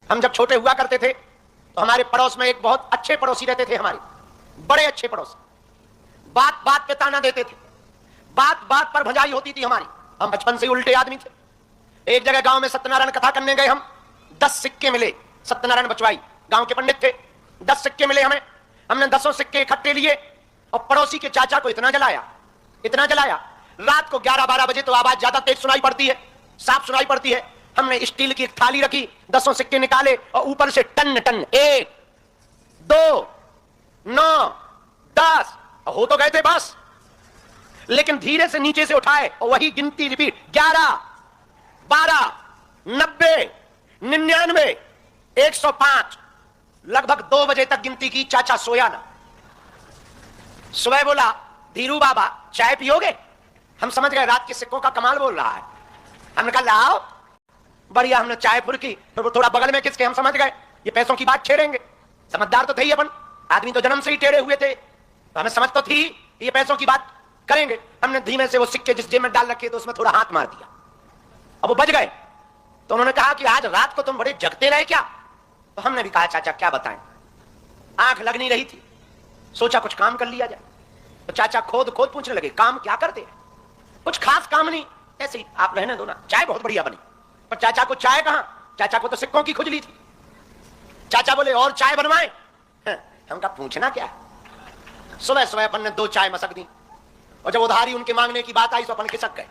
हम जब छोटे हुआ करते थे तो हमारे पड़ोस में एक बहुत अच्छे पड़ोसी रहते थे, हमारे बड़े अच्छे पड़ोसी। बात बात पे ताना देते थे, बात बात पर भंजाई होती थी हमारी। हम बचपन से उल्टे आदमी थे। एक जगह गांव में सत्यनारायण कथा करने गए हम, 10 सिक्के मिले। सत्यनारायण बचवाई गांव के पंडित थे, 10 सिक्के मिले हमें। हमने 10 सिक्के इकट्ठे लिए और पड़ोसी के चाचा को इतना जलाया, इतना जलाया। रात को 11-12 बजे तो आवाज ज्यादा तेज सुनाई पड़ती है, साफ सुनाई पड़ती है। हमने स्टील की एक थाली रखी, 10 सिक्के निकाले और ऊपर से टन टन 1 2 9 10 हो तो गए थे बस, लेकिन धीरे से नीचे से उठाए और वही गिनती रिपीट, 11 12 90 99 105। लगभग 2 बजे तक गिनती की, चाचा सोया ना। सुबह बोला, धीरू बाबा चाय पियोगे? हम समझ गए रात के सिक्कों का कमाल बोल रहा है। हमने कहा लाओ, बढ़िया। हमने चाय फुरकी, फिर वो थोड़ा बगल में किसके, हम समझ गए ये पैसों की बात छेड़ेंगे। समझदार तो थे ही अपन, आदमी तो जन्म से ही टेढ़े हुए थे, तो हमें समझ तो थी ये पैसों की बात करेंगे। हमने धीमे से वो सिक्के जिस जेब में डाल रखे तो उसमें थोड़ा हाथ मार दिया, अब वो बच गए। तो उन्होंने कहा कि आज रात को तुम बड़े जगते रहे क्या? तो हमने भी कहा चाचा क्या बताएं, आंख लग नहीं रही थी, सोचा कुछ काम कर लिया जाए। तो चाचा खोद खोद पूछने लगे, काम क्या करते हैं? कुछ खास काम नहीं, ऐसे ही। आप रहने दो ना, चाय बहुत बढ़िया बनी। पर चाचा को चाय कहां, चाचा को तो सिक्कों की खुजली थी। चाचा बोले और चाय बनवाएं? हम कहा पूछना क्या है। सुबह सुबह अपन ने 2 चाय मसक दी और जब उधारी उनके मांगने की बात आई तो अपन खिसक गए।